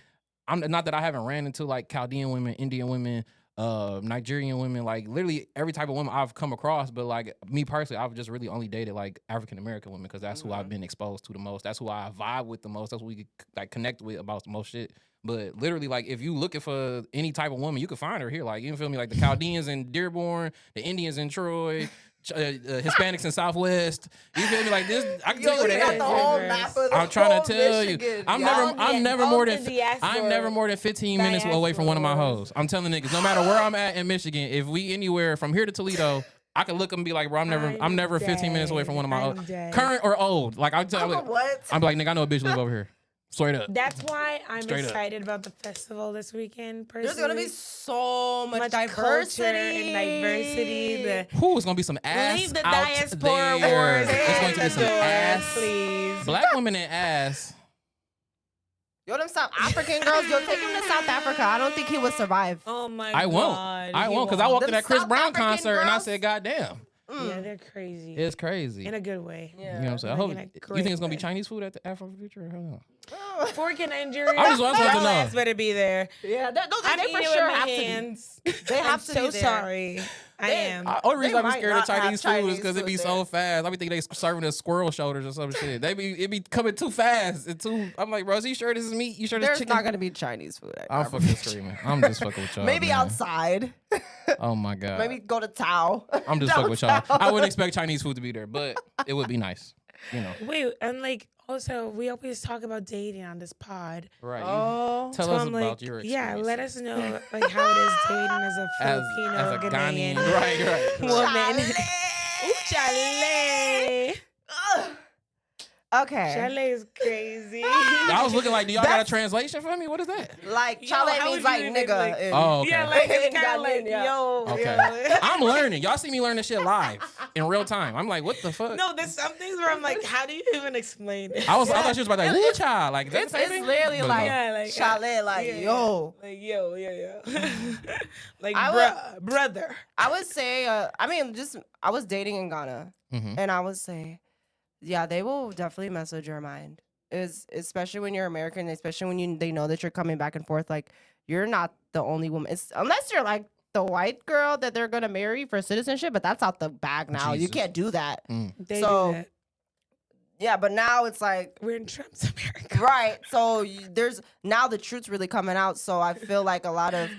I'm not that I haven't ran into like Chaldean women, Indian women, Nigerian women, like literally every type of woman I've come across. But like me personally, I've just really only dated like African American women because that's who I've been exposed to the most. That's who I vibe with the most. That's who we could like connect with about the most shit. But literally, like, if you looking for any type of woman, you can find her here. Like, you feel me? Like the Chaldeans in Dearborn, the Indians in Troy, Hispanics in Southwest. You feel me? Like this, I can tell you Yo, what you it got is. the whole map of the I'm trying whole to tell you, Michigan. I'm y'all. never all more the than diaspora. I'm never more than 15 minutes away from one of my Diaspora. hoes. I'm telling niggas, no matter where I'm at in Michigan, if we anywhere from here to Toledo, I can look and be like, bro, I'm never 15 minutes away from one of my I'm hoes. dead. Current or old. Like I'm I'm telling like, what? I'm like, nigga, I know a bitch live over here. Straight up. That's why I'm Straight up. excited about the festival this weekend. Personally, There's gonna be so much culture diversity. and diversity. The Who is gonna be some ass leave the out diaspora there. wars It's going to be at some the door, ass. please. Black women and ass. Yo, them South African girls, yo, take him to South Africa. I don't think he would survive. Oh my I won't. god, I he won't because I walked to Them that Chris South Brown African concert and I girls? said, God damn. Yeah, they're crazy. It's crazy. In a good way. You know what I'm saying? I Like hope in a you great think it's gonna be way. Chinese food at the AfroFuture or hell no? Fork and Nigeria. I just want to Y'all know. ass better be there. Yeah, I'm they eating for it sure with my have to be. hands. They have I'm to so be there. sorry. I They- am. Only reason They I be might scared of not have Chinese food is Chinese because it be food so there. fast. I be thinking they serving us squirrel shoulders or some shit. It be coming too fast. And too. I'm like, bro, is you sure this is meat? You sure this There's chicken? not gonna be Chinese food. At I'm Afro fucking Future. screaming. I'm just fucking with y'all. Maybe man. outside. Oh my god. Maybe go to Tao. I'm just fucking with y'all. Downtown. I wouldn't expect Chinese food to be there, but it would be nice. You know. Wait, and like also we always talk about dating on this pod. Right. Oh, Tell So us I'm about like, your yeah, experience. let us know like how it is dating as a Filipino as a Ghanaian, Right. woman. Chale. Ooh, Chale. Ugh. Okay. Chale is crazy. I was looking like, do y'all got a That's- translation for me? What is that? Like Yo, chale how means would like you even, nigga. like- in- Oh, okay. Yeah, like it's In kind of like Ghanaian, yeah. yo. Okay. yo. I'm learning. Y'all see me learn this shit live in real time. I'm like, what the fuck? No, there's some things where I'm like, how do you even explain it? I thought she was about like, woo child. Like, is that It's, the same it's thing? literally But like, no. Yeah, like, chale, like yeah, yo. Like yo, yeah. Like I brother. I would say, I was dating in Ghana, Mhm. and I would say, yeah, they will definitely mess with your mind. Especially when you're American, especially when they know that you're coming back and forth. Like you're not the only woman. Unless you're like the white girl that they're gonna marry for citizenship, but that's out the bag now. You Jesus. can't do that. They So- do that. Yeah, but now it's like We're in Trump's America. right. So there's now the truth's really coming out. So I feel like a lot of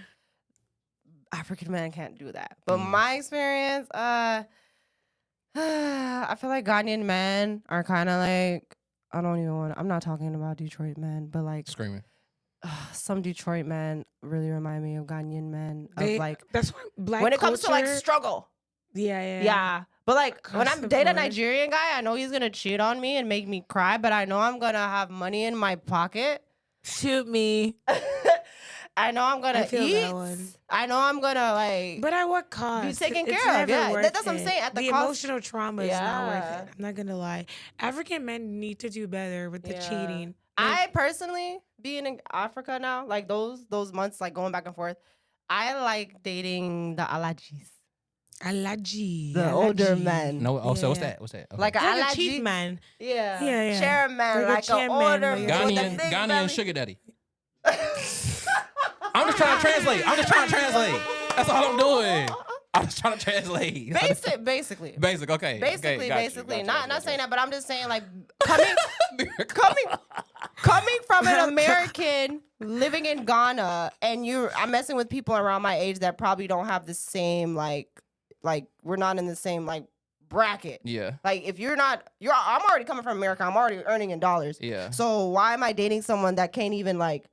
African men can't do that. But my experience, I feel like Ghanaian men are kind of like I'm not talking about Detroit men, but like Screaming. some Detroit men really remind me of Ghanaian men. Of like That's why black when it comes to like culture- struggle. yeah. Yeah. But like when I'm dating a Across the board. Nigerian guy, I know he's gonna cheat on me and make me cry, but I know I'm gonna have money in my pocket. Shoot me. I know I'm gonna I feel eat. that one. I know I'm gonna like But at what cost? be taken It's care of. never Yeah, worth that's what I'm it. saying. At the cost, emotional trauma is not worth Yeah. it. I'm not gonna lie. African men need to do better with the Yeah. cheating. I personally being in Africa now, like those months, like going back and forth. I like dating the alajis, Alaji. the older men. No. Oh, so what's Yeah. that? What's that? Okay. Like a Like a alaji, chief man. yeah, Yeah. chairman, Like a like an chairman, older like a man with a Ghanaian, big Ghanaian belly. sugar daddy. I'm just trying to translate. That's all I'm doing. I'm just trying to translate. Basically. Basic. Okay. Basically, okay, got you, basically. got you, Not got saying you. that, but I'm just saying like coming from an American living in Ghana, and I'm messing with people around my age that probably don't have the same like we're not in the same like bracket. Yeah. Like if I'm already coming from America. I'm already earning in dollars. Yeah. So why am I dating someone that can't even like?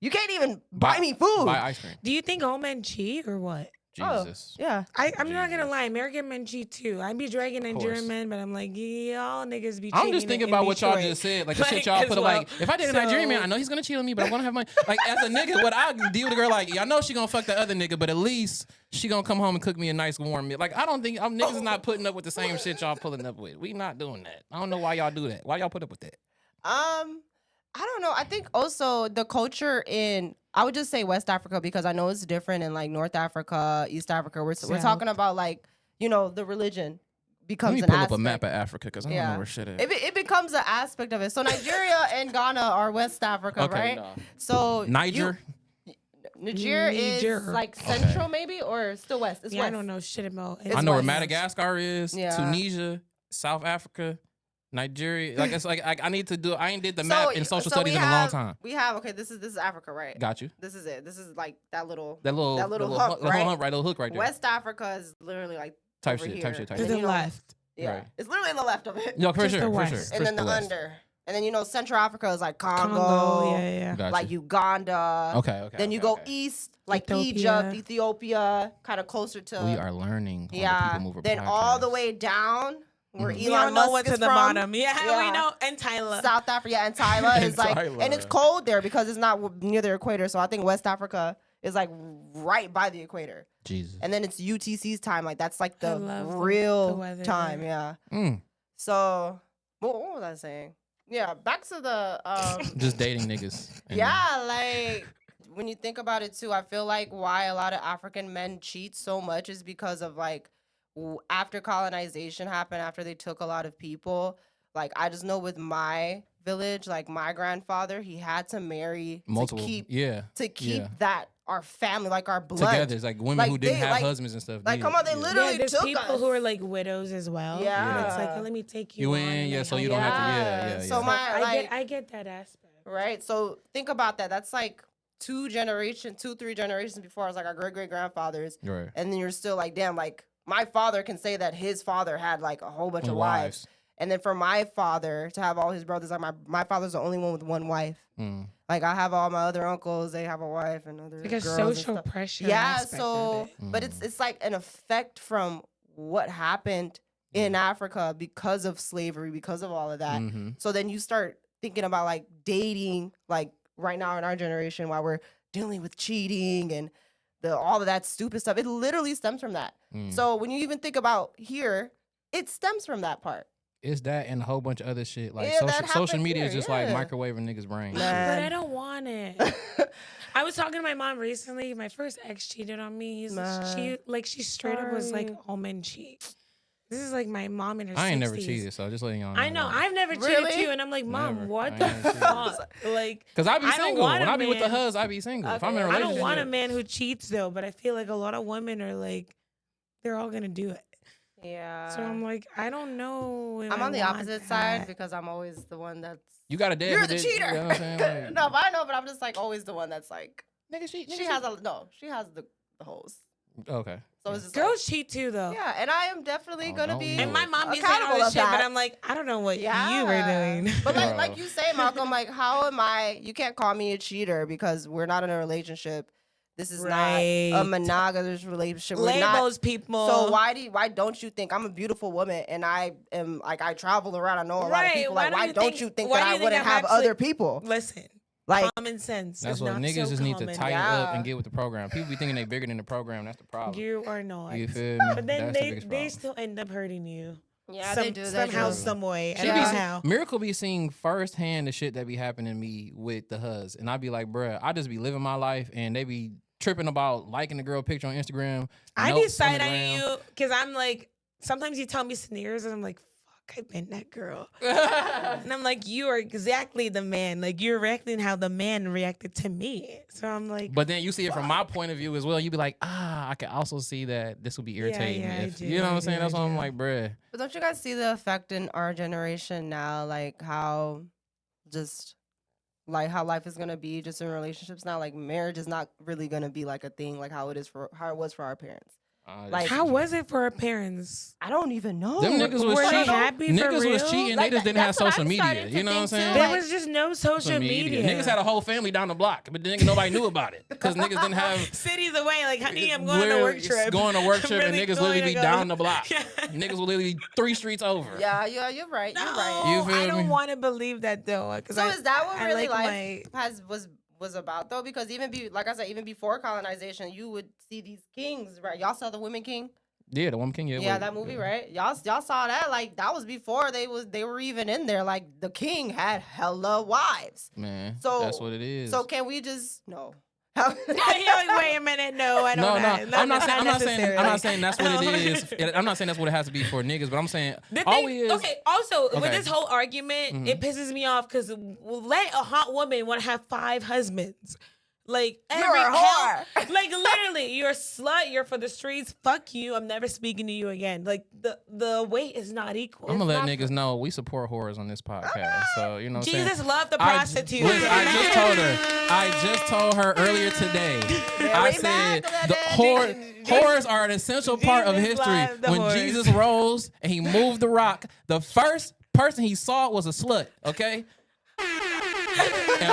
You can't even buy me food. Buy ice cream. Do you think all men cheat or what? Jesus. Yeah. I'm not gonna Jesus. lie, American men cheat too. I be dragging course. Nigerian men, but I'm like, y'all niggas be cheating. I'm just thinking in about what y'all Detroit. just said. Like the shit Like, y'all as put well. like, if I date a Nigerian man, So- I know he's gonna cheat on me, but I'm gonna have money. Like as a nigga, what I deal with a girl like, I know she gonna fuck the other nigga, but at least she gonna come home and cook me a nice warm meal. Like I don't think niggas is not putting up with the same shit y'all pulling up with. We not doing that. I don't know why y'all do that. Why y'all put up with that? I don't know. I think also the culture I would just say West Africa because I know it's different in like North Africa, East Africa. We're South. talking about like, the religion Let becomes me an pull up aspect. a map of Africa because I don't Yeah. know where shit is. It becomes an aspect of it. So Nigeria and Ghana are West Africa, Okay, right? no. So Niger. Niger is Niger. like central maybe or still west? It's Yeah, I west. don't know shit about. It's I know where west. Madagascar is. Yeah. Tunisia, South Africa, Nigeria. Like it's like I need to do. I ain't did the map in social studies we in a long have- time. We have this is Africa, right? Got you. This is it. This is like that little That little hump, little right? hump, right? Little hook right there. West Africa is literally like Type over shit, here. type shit, type To And shit. the then, left. Yeah, Right. it's literally in the left of it. No, for Just sure, the for west. sure. And then the West. under. And then Central Africa is like Congo, Congo, yeah. Got like you. Uganda. Okay. Then you okay, go okay. east, like Ethiopia. Egypt, Ethiopia, kind of closer to. We are learning. On Yeah. the People Mover Then podcast. all the way down where Mhm. We Elon don't know Musk what's is at the from. bottom. Yeah, Yeah. we know. And Tyler. South Africa, yeah, and Tyler is like, Tyler. and it's cold there because it's not near the equator. So I think West Africa is like right by the equator. Jesus. And then it's UTC's time, like that's like I the love the real weather time, there. yeah. Mm. So what was I saying? Yeah, back to the Just dating niggas. And- yeah, like when you think about it too, I feel like why a lot of African men cheat so much is because of like after colonization happened, after they took a lot of people. Like I just know with my village, like my grandfather, he had to marry Multiple. to keep yeah. that our family, like our blood. Together. It's like women Like, who didn't they, have like- husbands and stuff. like, did. come on, they Yeah. literally Yeah, there's took people us. who are like widows as well. Yeah. And it's like, oh, let me take you, You on, in, and yeah, they so you help don't have to, Yeah. yeah. So my- I get that aspect. Right. So think about that. That's like 3 generations before. It's like our great grandfathers. Right. And then you're still like, damn, like my father can say that his father had like a whole bunch of wives. And then for my father to have all his brothers, like my father's the only one with one wife. Mm. Like I have all my other uncles, they have a wife and other Like a girls and social stuff. pressure. Yeah, aspect of so it. but it's like an effect from what happened in Africa because of slavery, because of all of that. Mm-hmm. So then you start thinking about like dating, like right now in our generation, while we're dealing with cheating and all of that stupid stuff. It literally stems from that. Mm. So when you even think about here, it stems from that part. It's that and a whole bunch of other shit. Like Yeah, that social happens media is here, just like yeah. microwaving niggas' brains. Man. But I don't want it. I was talking to my mom recently. My first ex cheated on me. She Man. straight up was like, Sorry. all men cheat. This is like my mom in her 60s. I ain't never cheated, so just letting y'all know. I know. that. I've never Really? cheated too, and I'm like, Mom, Never. what I the ain't never fuck? Like, Cause I be I don't single. want When a I be with the man- huz, I be single. If I'm in a Okay. I relationship, don't want a man who cheats though, but I feel like a lot of women are like, they're all gonna do it. Yeah. So I'm like, I don't know. if I'm I on the want opposite side that. because I'm always the one that's. you got a dad. You're who the did- cheater. You know what I'm saying? Like, No, but I know, but I'm just like always the one that's like. nigga, she She has the hoes. Okay. So it's just Girls cheat too though. Like, yeah, and I am definitely Oh, gonna don't be. do And my it. mom be saying all accountable this of shit, but that. I'm like, I don't know what Yeah. you were doing. But Bro. like you say, Malcolm, like how am I? You can't call me a cheater because we're not in a relationship. This is not a Right. monogamous relationship. We're not- Labels, people. So why don't you think I'm a beautiful woman and I am like I travel around, I know a lot of Right, people. why Like do why you don't think- you think why that do I you think wouldn't I'm have actually- other people? Listen, Like common sense. That's is what not niggas so just need to common. tighten up Yeah. and get with the program. People be thinking they bigger than the program. That's the problem. You are not. You feel me? But then That's the they biggest they problem. still end up hurting you. yeah, Some- they do. They somehow, do. some way. I She don't be know see- how. Miracle be seeing firsthand the shit that be happening to me with the huz. And I be like, bruh, I just be living my life and they be tripping about liking the girl picture on Instagram. I be notes on the side-eyeing gram. you because I'm like, sometimes you tell me scenarios and I'm like, fuck, I've been that girl. And I'm like, you are exactly the man. Like, you're reacting how the man reacted to me. So I'm like, But then you see it from my point of view as well. You be like, I can also see that this would be irritating. yeah, I if, do, you know what I I'm saying? do, That's I why I'm do. like, bruh. But don't you guys see the effect in our generation now? Like how just like how life is gonna be just in relationships now. Like marriage is not really gonna be like a thing like how it was for our parents. Like- how was it for our parents? I don't even know. Them niggas was Were they cheating. happy for Niggas was real? cheating. Like, they just didn't have that's what social I'm media. starting to You know what I'm think, too. saying? There Like- was just no social media. Niggas had a whole family down the block, but then nobody knew about it because niggas didn't have. cities away. Like, honey, I'm going on a work trip. Going to work I'm trip, and really niggas going literally to be go- down the block. Yeah. Niggas will literally 3 streets over. Yeah, you're right. No, You're right. You feel I don't me? want to believe that though. So is that what I really like life was about though? Because like I said, even before colonization, you would see these kings, right? Y'all saw the Women King. Yeah, the Woman King. Yeah, that movie, right? Y'all saw that. Like that was before they were even in there. Like the king had hella wives. Man, So that's what it is. So can we just no? You're like, wait a minute, no, I don't. no, know. I'm not saying. I'm not saying. necessary. I'm not saying that's what it is. I'm not saying that's what it has to be for niggas. But I'm saying The all thing, we is. okay. Also, with Okay. this whole argument, it pisses me off because let a hot woman want to have 5 husbands. Like You're every a whore. like literally, you're a slut. You're for the streets. Fuck you. I'm never speaking to you again. Like the weight is not equal. I'm gonna It's let not- niggas know we support whores on this podcast. So you know what I'm saying. Jesus loved the I prostitute. listen, I just told her earlier today. I said the whores are an essential part of Jesus history. loved the When whores. Jesus rose and he moved the rock, the first person he saw was a slut. Okay. And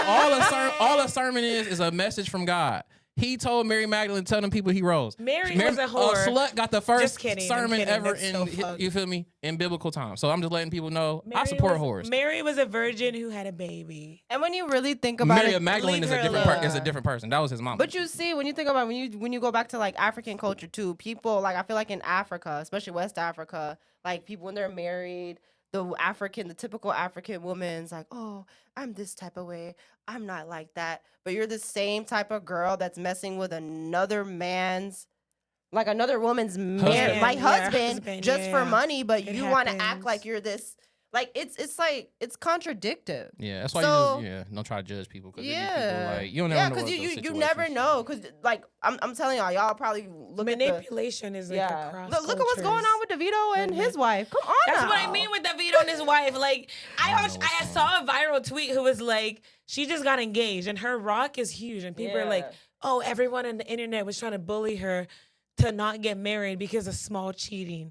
all a sermon is a message from God. He told Mary Magdalene, tell them people he rose. Mary was a whore. A slut got the first Just kidding, I'm sermon kidding. ever That's in, so fucked. you feel me, in biblical times. So I'm just letting people know I Mary support was- whores. Mary was a virgin who had a baby. And when you really think about Mary it, Magdalene leave is a her different alone. is a different person. That was his mom. but you see, when you think about when you go back to like African culture too, people like I feel like in Africa, especially West Africa, like people when they're married, the typical African woman's like, oh, I'm this type of way. I'm not like that. But you're the same type of girl that's messing with another woman's Husband. husband just for yeah. money, but It you want to act happens. like you're this. Like it's contradictive. yeah, that's why So- you just don't try to judge people because Yeah, people like you don't never know because what you those you never situations- know. Because like I'm telling y'all probably look at the Manipulation is like across look at what's going cultures. on with DeVito and his wife. Come on, That's now. what I mean with Davido and his wife. Like I saw a viral tweet who was like, she just got engaged and her rock is huge, and people are like, Yeah. oh, everyone on the internet was trying to bully her to not get married because of small cheating.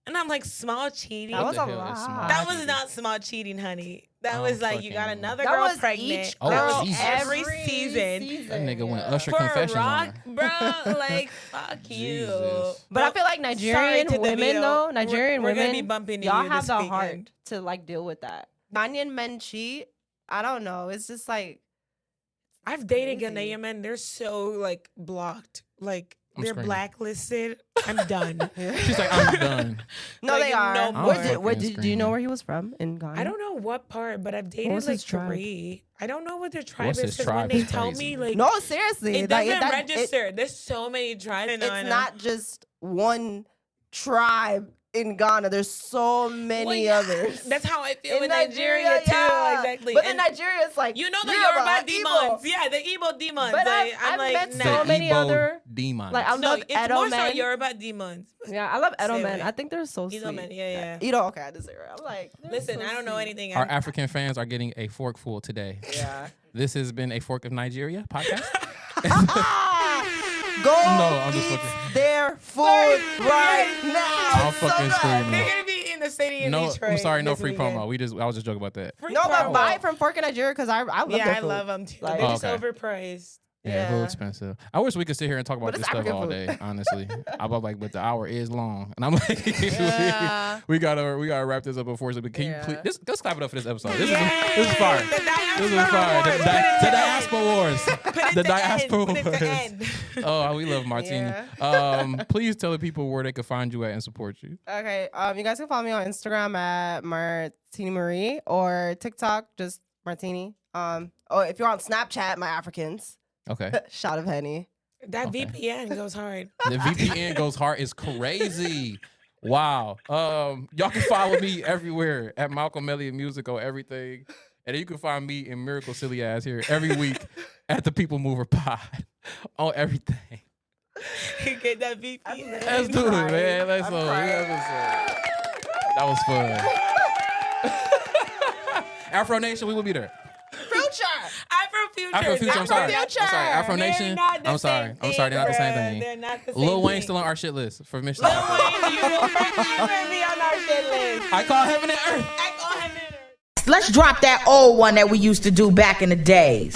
And I'm like, small cheating? That What was the a hell is small lot. That was cheating? not small cheating, honey. That Oh, was like you got fucking- another That girl was pregnant. each Oh, That girl was Jesus. every season. That nigga went yeah. Usher For a confessions rock, on her. bro. Like, fuck you. Jesus. But I feel like Sorry Nigerian to women DeVito. though, Nigerian We're women, gonna be bumping into y'all you have this the weekend. heart to like deal with that. Ghanaian men cheat. I don't know. It's just like I've dated crazy. Ghanaian men. They're so like blocked. Like I'm they're screaming. blacklisted. I'm done. She's like, I'm done. no, Like, they are. no What more. did, what Fucking did, do you know screaming. where he was from in Ghana? I don't know what part, but I've dated was like his tribe? 3. I don't know what their tribe What's is his because when tribe they is tell crazy. me like No, seriously. it like, doesn't register. There's so many tribes. It's not just one tribe in Ghana. There's so many others. That's how I feel In with Nigeria too. yeah. Exactly. But in Nigeria, it's like you know the Yoruba, Yoruba demons. Yeah, the Igbo demons. But like, I've like, met nah. so many Igbo other demons. like I No, love it's Edo more so men. Yoruba demons. Yeah, I love Edo Say men. it. I think they're so sweet. Edo men, yeah. Edo, okay, I just say it. I'm like, they're Listen, so I don't know sweet. anything. Our African fans are getting a forkful today. Yeah. This has been a Fork of Nigeria podcast. Go I'm just eat fucking- their food right now. I'm It's so fucking good. screaming. They're gonna be in the city in No, Detroit. I'm sorry, no this free weekend. promo. I was just joking about that. Free No, but promo. buy it from Fork in Nigeria because I love Yeah, their I food. love them too. Like- They're just Okay. overpriced. Yeah, a little expensive. I wish we could sit here and talk about But this it's stuff African all food. day, honestly. I'm like, but the hour is long. And I'm like, Yeah. we gotta wrap this up before. So can you Yeah. please let's clap it up for this episode. This Yay! is fire. The Diaspora This is fire. Awards. The Put it to Diaspora Wars. Put it The to Diaspora end. Put it to Wars. end. Oh, we love Martini. Please tell the people where they can find you at and support you. Okay. You guys can follow me on Instagram at Martini Marie or TikTok, just Martini. If you're on Snapchat, my Africans. Okay. Shot of Henny. That Okay. VPN goes hard. The VPN goes hard is crazy. Wow. Y'all can follow me everywhere at Malcolm Elliott Music on everything. And then you can find me in Miracle Silly Ass here every week at the People Mover Pod on everything. Get that VPN. Let's do it, man. Let's I'm go. crying. That was fun. Afronation, we will be there. Future. AfroFuture. AfroFuture, I'm sorry. I'm sorry. Afronation. They're not the I'm sorry. same I'm sorry. They're not the same bruh. thing. They're not the same Lil Wayne thing. still on our shit list for Mission. Lil Wayne, you will forever be on our shit list. I call heaven and earth. I call him in. Let's drop that old one that we used to do back in the days.